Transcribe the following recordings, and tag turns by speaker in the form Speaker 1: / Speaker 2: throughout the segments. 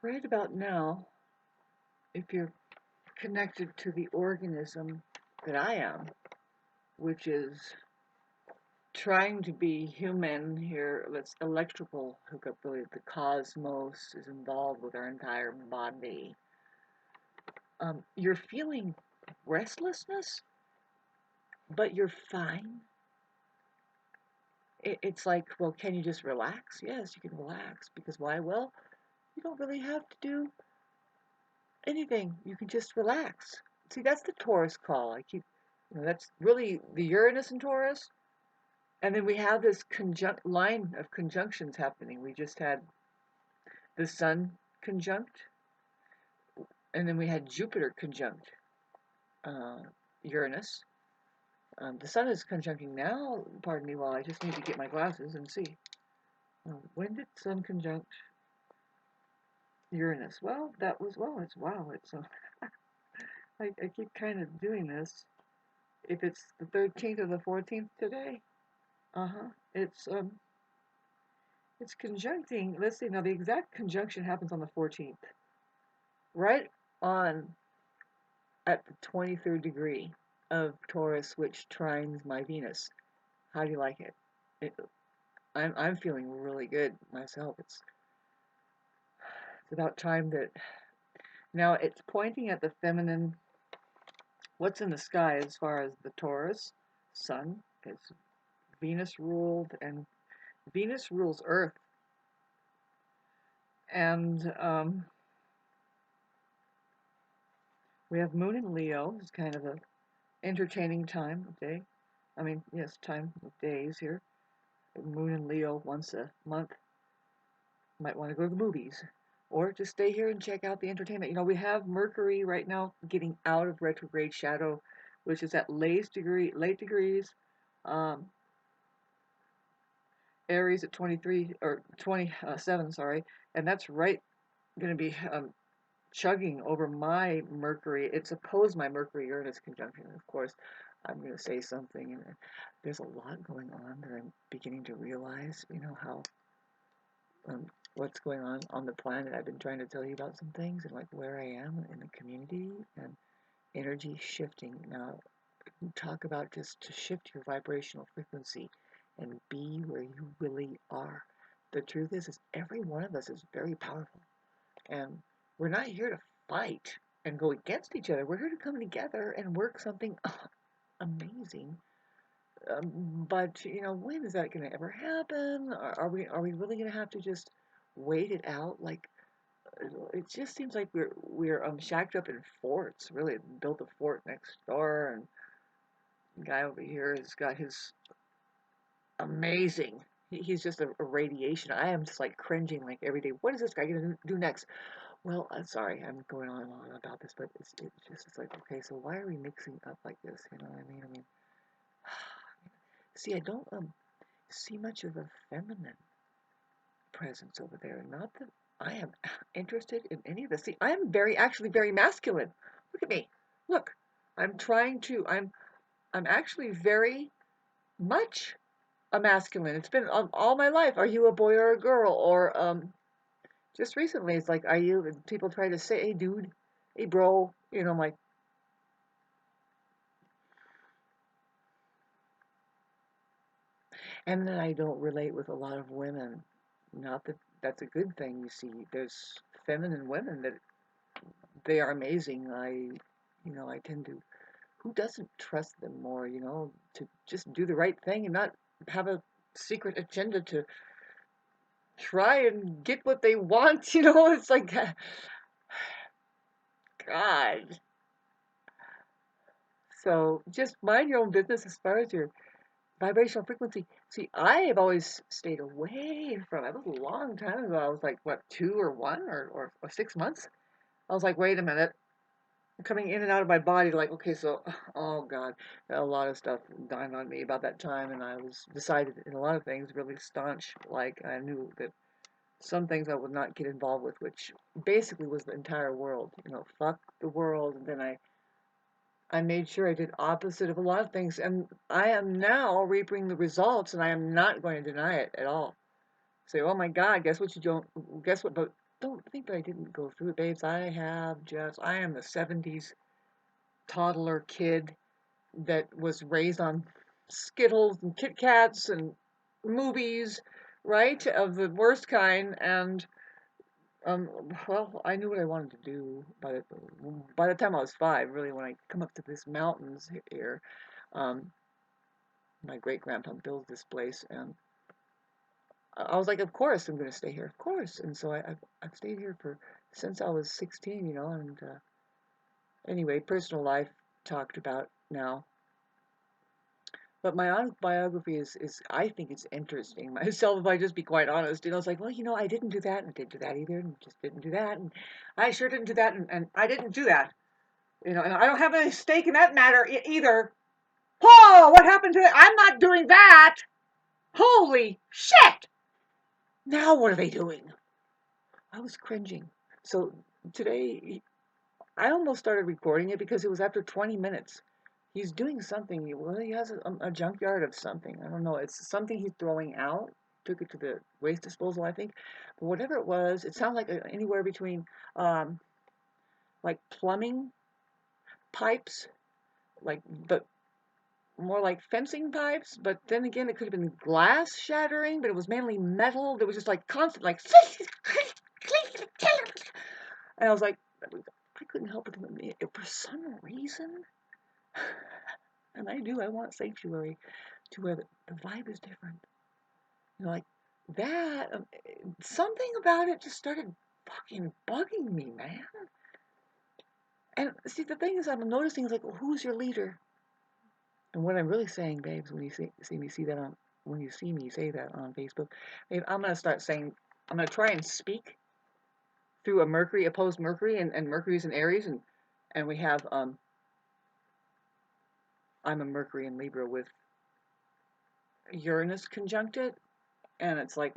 Speaker 1: right about now, if you're connected to the organism that I am, which is trying to be human here, that's electrical hookup, really, the cosmos is involved with our entire body. You're feeling restlessness, but you're fine. It's like, well, can you just relax? Yes, you can relax. Because why? Well, you don't really have to do anything. You can just relax. See, that's the Taurus call. That's really the Uranus in Taurus. And then we have this line of conjunctions happening. We just had the Sun conjunct, and then we had Jupiter conjunct Uranus. The Sun is conjuncting now. Pardon me while I just need to get my glasses and see. When did Sun conjunct Uranus? Well, it's I keep kind of doing this. If it's the 13th or the 14th today, it's conjuncting. Let's see. Now the exact conjunction happens on the 14th, right on at the 23rd degree of Taurus, which trines my Venus. How do you like it? I'm feeling really good myself. It's about time that now it's pointing at the feminine. What's in the sky as far as the Taurus Sun? It's Venus ruled, and Venus rules Earth, and we have Moon in Leo. It's kind of a entertaining time of day. I mean, yes, time of days here. Moon in Leo once a month. Might want to go to the movies, or just stay here and check out the entertainment. We have Mercury right now getting out of retrograde shadow, which is at late degrees. Aries at 23 or 27, sorry, and that's right going to be chugging over my Mercury. It's opposed my Mercury-Uranus conjunction. Of course, I'm going to say something, and there's a lot going on that I'm beginning to realize. How what's going on the planet. I've been trying to tell you about some things and like where I am in the community and energy shifting. Now, talk about just to shift your vibrational frequency and be where you really are. The truth is every one of us is very powerful, and we're not here to fight and go against each other. We're here to come together and work something amazing. But when is that going to ever happen? Are we really going to have to just wait it out? Like, it just seems like we're shacked up in forts. Really, built a fort next door, and the guy over here has got his amazing. He's just a radiation. I am just like cringing like every day. What is this guy gonna do next? Well, I'm sorry, I'm going on and on about this, but it's like, okay, so why are we mixing up like this? You know what I mean? See, I don't see much of a feminine presence over there. Not that I am interested in any of this. See, I am actually very masculine. Look at me. Look, I'm actually very much a masculine. It's been all my life. Are you a boy or a girl? Or just recently, it's like, are you? People try to say, hey, dude, hey, bro. I'm like, and then I don't relate with a lot of women. Not that that's a good thing. You see, there's feminine women that they are amazing. I tend to. Who doesn't trust them more? To just do the right thing and not have a secret agenda to try and get what they want. It's like, God. So just mind your own business as far as your vibrational frequency. See, I have always stayed away from it. That was a long time ago. I was like, what, 2 or 1 or 6 months? I was like, wait a minute. I'm coming in and out of my body, like, okay, so, oh God, a lot of stuff dawned on me about that time, and I was decided in a lot of things really staunch. Like, I knew that some things I would not get involved with, which basically was the entire world. Fuck the world. And then I made sure I did opposite of a lot of things, and I am now reaping the results, and I am not going to deny it at all. say, oh my God, guess what you don't, guess what, but don't think that I didn't go through it, babes. I am the 70s toddler kid that was raised on Skittles and Kit Kats and movies, right, of the worst kind, and um, well, I knew what I wanted to do by the time I was 5. Really, when I come up to this mountains here, um, my great grandpa built this place, and I was like, of course I'm going to stay here, of course. And so I've stayed here for since I was 16, you know. And anyway, personal life talked about now. But my autobiography is I think it's interesting myself, if I just be quite honest. You know, it's like, well, you know, I didn't do that, and I didn't do that either, and just didn't do that, and I sure didn't do that, and I didn't do that. You know, and I don't have any stake in that matter either. Oh, what happened to it? I'm not doing that. Holy shit! Now what are they doing? I was cringing. So today, I almost started recording it because it was after 20 minutes. He's doing something. Well, he has a junkyard of something. I don't know. It's something he's throwing out. Took it to the waste disposal, I think. But whatever it was, it sounds like anywhere between like plumbing pipes, like but more like fencing pipes. But then again, it could have been glass shattering, but it was mainly metal. There was just like constant like. And I was like, I couldn't help it for some reason. And I want sanctuary to where the vibe is different. You know, like that, something about it just started fucking bugging me, man. And see, the thing is, I'm noticing is like, well, who's your leader? And what I'm really saying, babes, when you when you see me say that on Facebook, babe, I'm gonna start saying, I'm gonna try and speak through a Mercury, opposed Mercury, and Mercury's in Aries, and we have I'm a Mercury in Libra with Uranus conjunct it, and it's like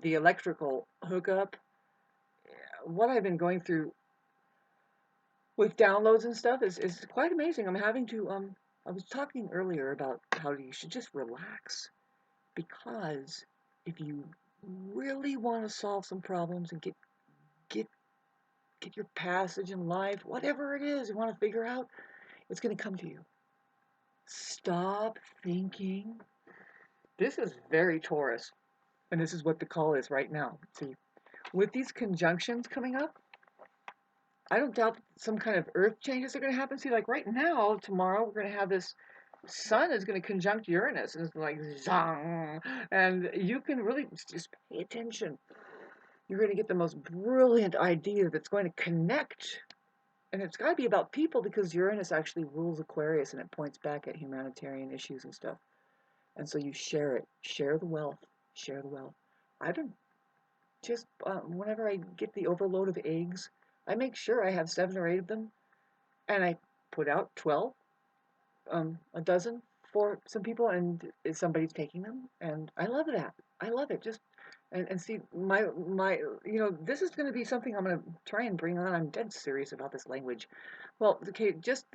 Speaker 1: the electrical hookup. What I've been going through with downloads and stuff is quite amazing. I'm having to I was talking earlier about how you should just relax, because if you really want to solve some problems and get get your passage in life, whatever it is you want to figure out, it's going to come to you. Stop thinking. This is very Taurus, and this is what the call is right now. See, with these conjunctions coming up, I don't doubt some kind of earth changes are going to happen. See, like right now, tomorrow, we're going to have this sun is going to conjunct Uranus, and it's like zong, and you can really just pay attention. You're going to get the most brilliant idea that's going to connect, and it's got to be about people, because Uranus actually rules Aquarius, and it points back at humanitarian issues and stuff. And so you share it, share the wealth, share the wealth. I've been just whenever I get the overload of eggs, I make sure I have 7 or 8 of them, and I put out 12, a dozen for some people, and somebody's taking them, and I love that. I love it. Just and see my you know, this is going to be something I'm going to try and bring on. I'm dead serious about this language. Well, okay, just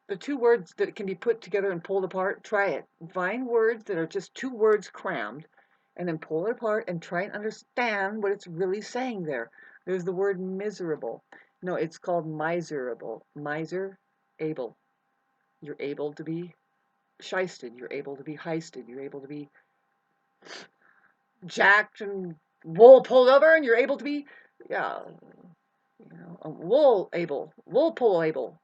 Speaker 1: the 2 words that can be put together and pulled apart. Try it. Find words that are just 2 words crammed, and then pull it apart and try and understand what it's really saying there. There's the word miserable. No, it's called miserable. Miser, able. You're able to be shysted. You're able to be heisted. You're able to be jacked and wool pulled over, and you're able to be, yeah, you know, wool pull able,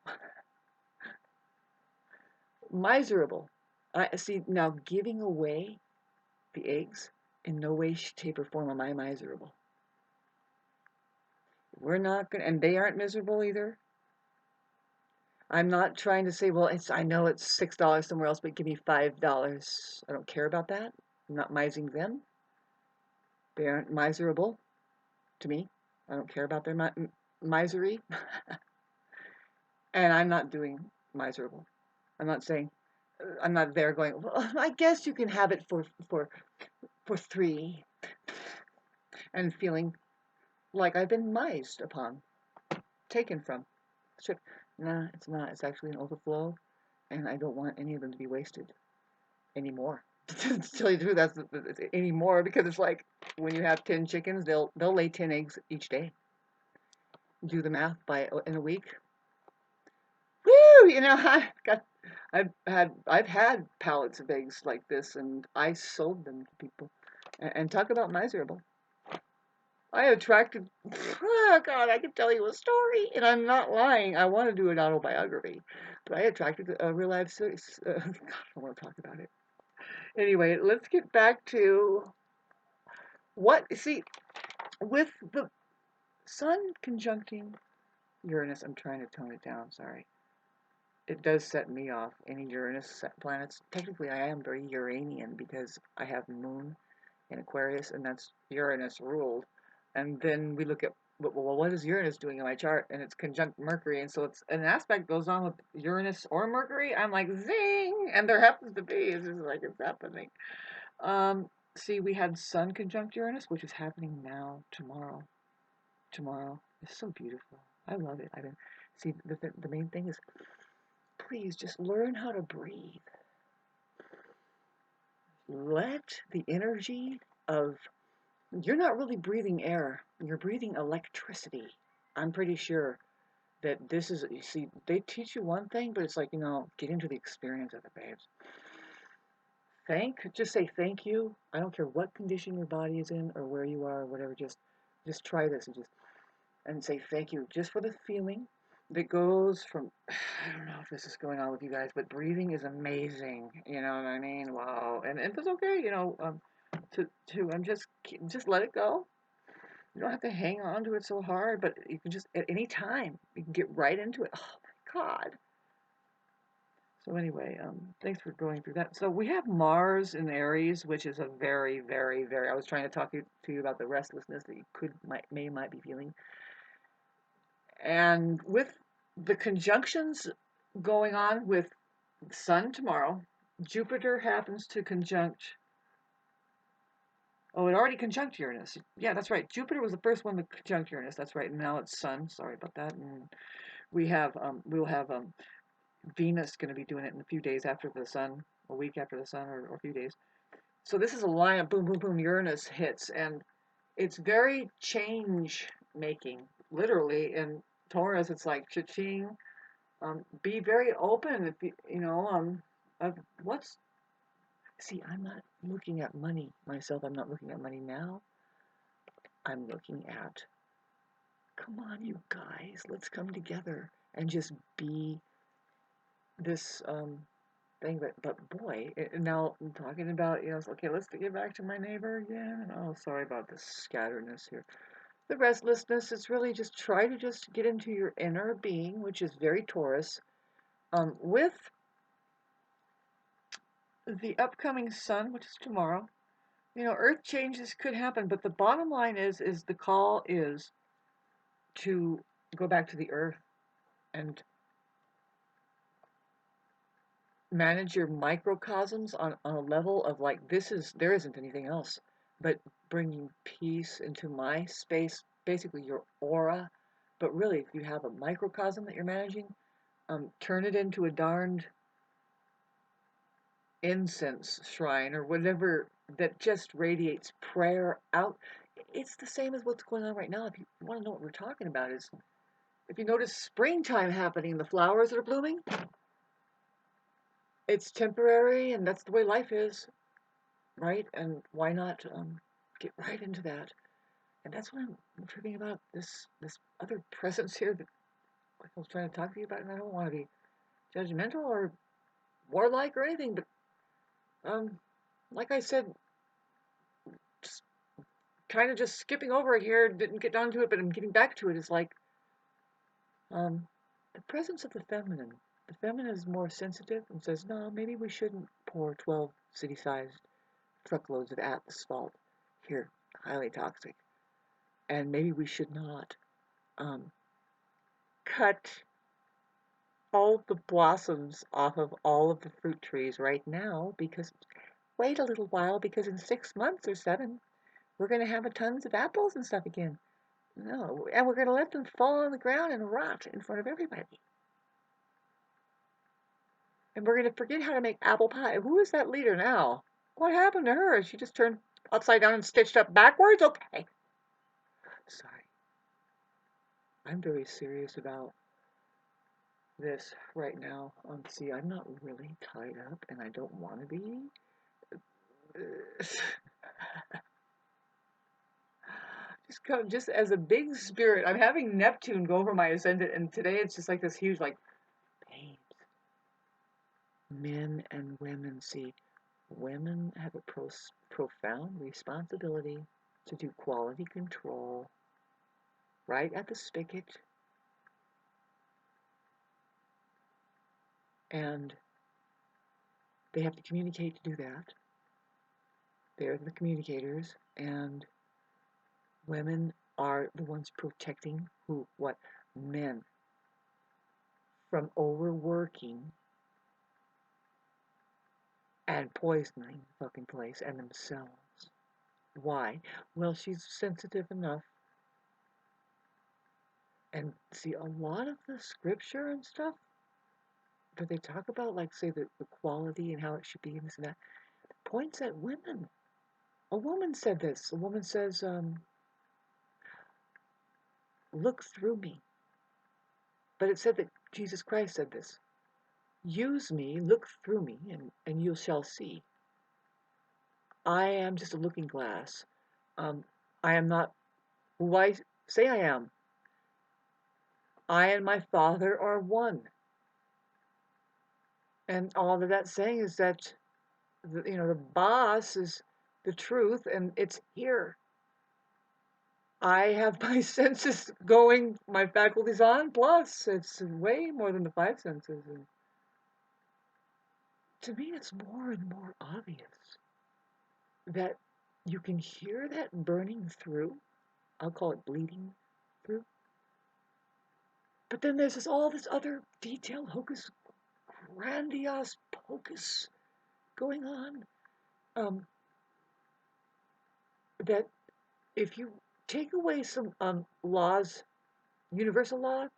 Speaker 1: miserable. I see now, giving away the eggs, in no way, shape, or form am I miserable. We're not gonna, and they aren't miserable either. I'm not trying to say, well, I know it's $6 somewhere else, but give me $5. I don't care about that. I'm not mising them. They aren't miserable to me. I don't care about their misery. And I'm not doing miserable. I'm not saying, I'm not there going, well, I guess you can have it for 3, and feeling like I've been mised upon, taken from. Nah, it's not. It's actually an overflow, and I don't want any of them to be wasted anymore. To tell you the truth, that's anymore, because it's like when you have 10 chickens, they'll lay 10 eggs each day. Do the math by in a week. Woo! You know, I've had pallets of eggs like this, and I sold them to people. And talk about miserable. I attracted. Oh God, I can tell you a story, and I'm not lying. I want to do an autobiography, but I attracted a real life. God, I don't want to talk about it. Anyway, let's get back to what. See, with the Sun conjuncting Uranus, I'm trying to tone it down. Sorry. It does set me off. Any Uranus planets. Technically, I am very Uranian because I have Moon in Aquarius, and that's Uranus ruled. And then we look at, well, what is Uranus doing in my chart? And it's conjunct Mercury, and so it's an aspect goes on with Uranus or Mercury. I'm like, zing, and there happens to be. It's just like it's happening. See, we had Sun conjunct Uranus, which is happening now tomorrow. Tomorrow, it's so beautiful. I love it. I mean, see, the main thing is, please just learn how to breathe. Let the energy of, you're not really breathing air, you're breathing electricity. I'm pretty sure that this is, you see, they teach you one thing, but it's like, get into the experience of it, babes. Just say thank you. I don't care what condition your body is in or where you are or whatever, just try this and say thank you just for the feeling that goes from, I don't know if this is going on with you guys, but breathing is amazing. You know what I mean? Wow. And it's okay, just let it go. You don't have to hang on to it so hard, but you can just, at any time, you can get right into it. Oh my God. So anyway, thanks for going through that. So we have Mars in Aries, which is a very, very, very, I was trying to talk to you about the restlessness that you might be feeling. And with the conjunctions going on with Sun tomorrow, Jupiter happens to conjunct. Oh, it already conjunct Uranus. Yeah, that's right. Jupiter was the first one to conjunct Uranus. That's right. And now it's Sun. Sorry about that. And we'll have Venus going to be doing it in a few days after the Sun, a week after the Sun, or a few days. So this is a line of boom, boom, boom. Uranus hits, and it's very change making. Literally, in Taurus, it's like cha-ching. Be very open. If of what's. See, I'm not looking at money myself. I'm not looking at money now. I'm looking at, come on, you guys, let's come together and just be this thing. But boy, now I'm talking about, okay, let's get back to my neighbor again. Oh, sorry about the scatteredness here. The restlessness is really just try to just get into your inner being, which is very Taurus, with the upcoming Sun, which is tomorrow. Earth changes could happen, but the bottom line is the call is to go back to the earth and manage your microcosms on a level of like, there isn't anything else but bringing peace into my space, basically your aura. But really, if you have a microcosm that you're managing, turn it into a darned incense shrine or whatever that just radiates prayer out. It's the same as what's going on right now. If you want to know what we're talking about, is if you notice springtime happening, the flowers that are blooming, it's temporary, and that's the way life is, right? And why not get right into that? And that's what I'm tripping about, this other presence here that I was trying to talk to you about, and I don't want to be judgmental or warlike or anything, but like I said, just kind of just skipping over it here, didn't get down to it, but I'm getting back to it, is like the presence of the feminine. The feminine is more sensitive and says, no, maybe we shouldn't pour 12 city-sized truckloads of asphalt here, highly toxic. And maybe we should not cut all the blossoms off of all of the fruit trees right now, because wait a little while, because in 6 months or 7, we're going to have tons of apples and stuff again. No, and we're going to let them fall on the ground and rot in front of everybody. And we're going to forget how to make apple pie. Who is that leader now? What happened to her? She just turned upside down and stitched up backwards? Okay. Sorry. I'm very serious about this right now. See, I'm not really tied up, and I don't want to be. Just as a big spirit. I'm having Neptune go over my ascendant, and today it's just like this huge, like, babes. Men and women, see, women have a profound responsibility to do quality control right at the spigot, and they have to communicate to do that. They're the communicators, and women are the ones protecting what? Men from overworking and poisoning the fucking place and themselves. Why? Well, she's sensitive enough. And see, a lot of the scripture and stuff that they talk about, like, say, the quality and how it should be and this and that, points at women. A woman said this. A woman says, look through me. But it said that Jesus Christ said this. Use me, look through me, and you shall see. I am just a looking glass. I am not who I say I am. I and my Father are one. And all that that's saying is that, the boss is the truth, and it's here. I have my senses going, my faculties on, plus it's way more than the five senses. And to me, it's more and more obvious that you can hear that burning through. I'll call it bleeding through. But then there's all this other detail, hocus, grandiose pocus going on. That if you take away some laws, universal law,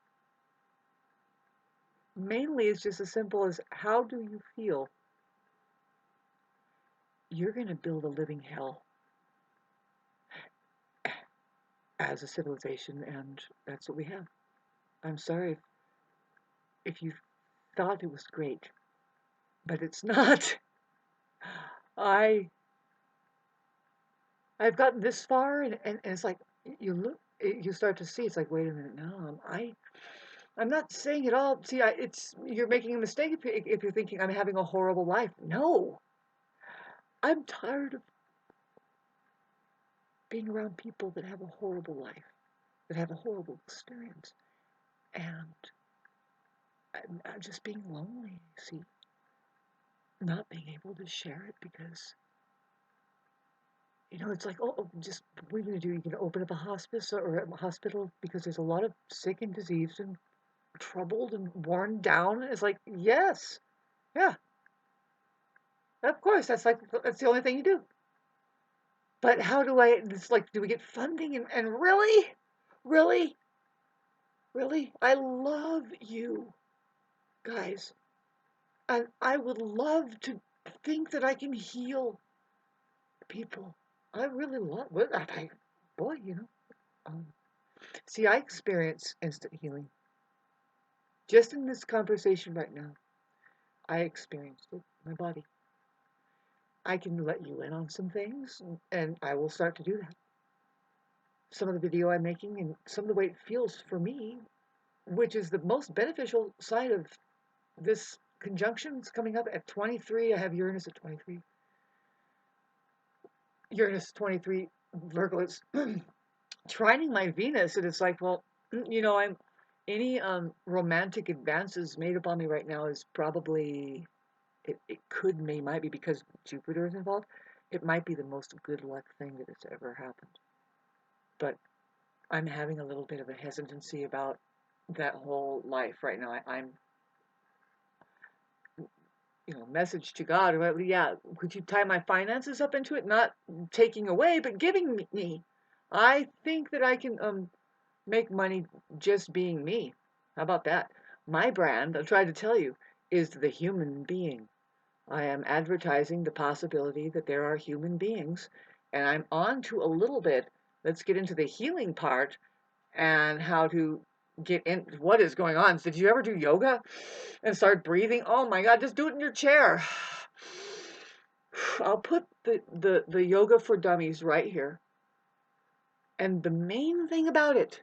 Speaker 1: mainly it's just as simple as how do you feel? You're going to build a living hell as a civilization, and that's what we have. I'm sorry if you thought it was great, but it's not. I've gotten this far, and it's like you start to see. It's like, wait a minute, no, I'm not saying it all. See, you're making a mistake if you're thinking I'm having a horrible life. No, I'm tired of being around people that have a horrible life, that have a horrible experience, and I'm just being lonely. See, not being able to share it because it's like, just what are you gonna do? You can open up a hospice or a hospital because there's a lot of sick and diseased and troubled and worn down. It's like, yes, yeah, of course. That's the only thing you do. But how do it's like, do we get funding? And really? Really? Really? I love you guys. And I would love to think that I can heal people. I really love it. Boy, see, I experience instant healing. Just in this conversation right now, I experienced it in my body. I can let you in on some things, and I will start to do that. Some of the video I'm making and some of the way it feels for me, which is the most beneficial side of this conjunction is coming up at 23. I have Uranus at 23. Uranus 23, Virgo is trining my Venus, and it's like, well, I'm any romantic advances made upon me right now is probably might be because Jupiter is involved. It might be the most good luck thing that has ever happened. But I'm having a little bit of a hesitancy about that whole life right now. I'm message to God. Yeah, could you tie my finances up into it? Not taking away, but giving me. I think that I can make money just being me. How about that? My brand, I'll try to tell you, is the human being. I am advertising the possibility that there are human beings, and I'm on to a little bit. Let's get into the healing part and how to get in what is going on. Did you ever do yoga and start breathing? Oh my God, just do it in your chair. I'll put the yoga for dummies right here. And the main thing about it,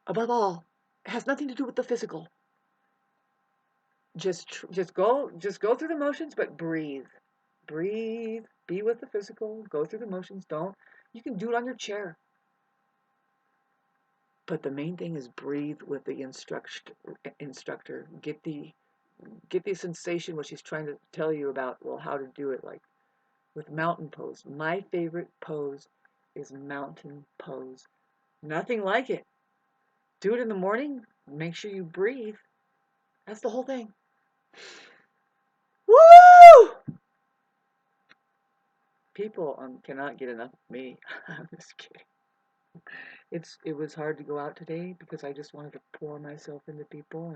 Speaker 1: above all, has nothing to do with the physical. Just go through the motions, but breathe. Breathe. Be with the physical. Go through the motions. Don't. You can do it on your chair. But the main thing is breathe with the instructor. Get the sensation what she's trying to tell you about, well, how to do it, like with mountain pose. My favorite pose is mountain pose. Nothing like it. Do it in the morning. Make sure you breathe. That's the whole thing. Woo! People cannot get enough of me. I'm just kidding. It was hard to go out today because I just wanted to pour myself into people,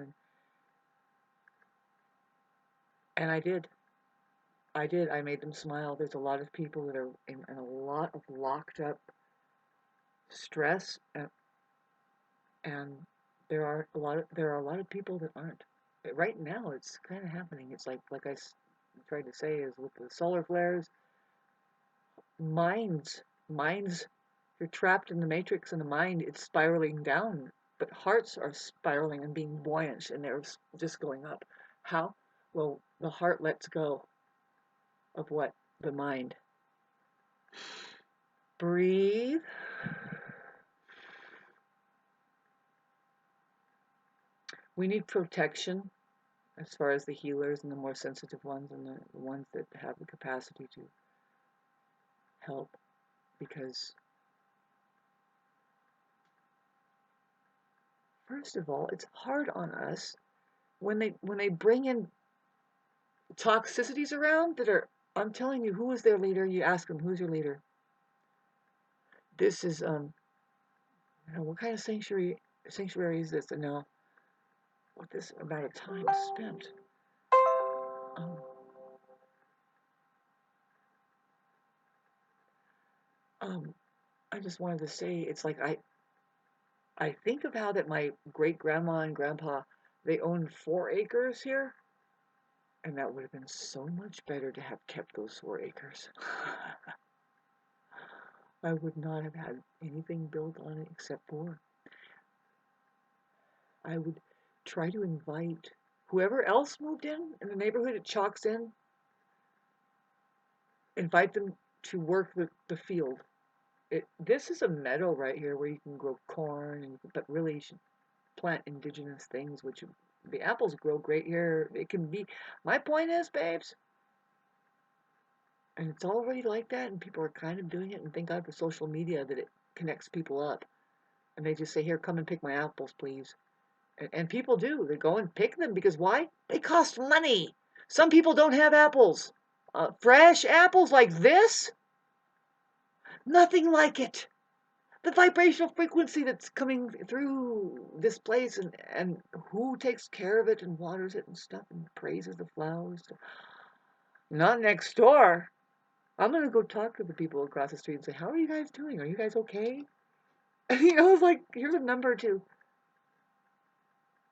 Speaker 1: and I did. I made them smile. There's a lot of people that are in a lot of locked up stress, and there are a lot of people that aren't. Right now, it's kind of happening. It's like I tried to say is with the solar flares, minds. You're trapped in the matrix, and the mind it's spiraling down, but hearts are spiraling and being buoyant, and they're just going up. How? Well, the heart lets go of what? The mind. Breathe. We need protection as far as the healers and the more sensitive ones and the ones that have the capacity to help, because first of all, it's hard on us when they bring in toxicities around that are, I'm telling you, who is their leader? You ask them, who's your leader? This is what kind of sanctuary is this? And now what this amount of time is spent. I just wanted to say, it's like I think of how that my great grandma and grandpa, they owned 4 acres here, and that would have been so much better to have kept those 4 acres. I would not have had anything built on it except for. I would try to invite whoever else moved in the neighborhood at Chalk's Inn, invite them to work the field. This is a meadow right here where you can grow corn, but really you should plant indigenous things, which the apples grow great here. It can be, my point is, babes, and it's already like that, and people are kind of doing it, and thank God for social media that it connects people up. And they just say, here, come and pick my apples, please. And people do. They go and pick them because why? They cost money. Some people don't have apples. Fresh apples like this? Nothing like it. The vibrational frequency that's coming through this place, and who takes care of it and waters it and stuff and praises the flowers. Not next door. I'm going to go talk to the people across the street and say, how are you guys doing? Are you guys okay? It's like, here's a number to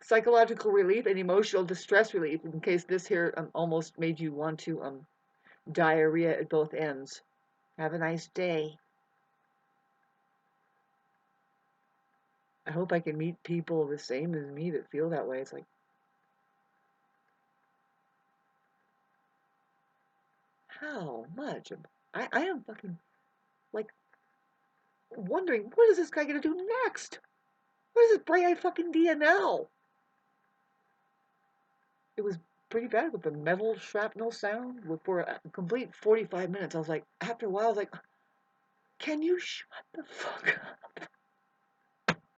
Speaker 1: psychological relief and emotional distress relief, in case this here almost made you want to diarrhea at both ends. Have a nice day. I hope I can meet people the same as me that feel that way. It's like, how much? I am fucking, like, wondering, what is this guy gonna do next? What is this bright-eyed fucking idea now? It was pretty bad with the metal shrapnel sound for a complete 45 minutes. I was like, after a while, I was like, can you shut the fuck up?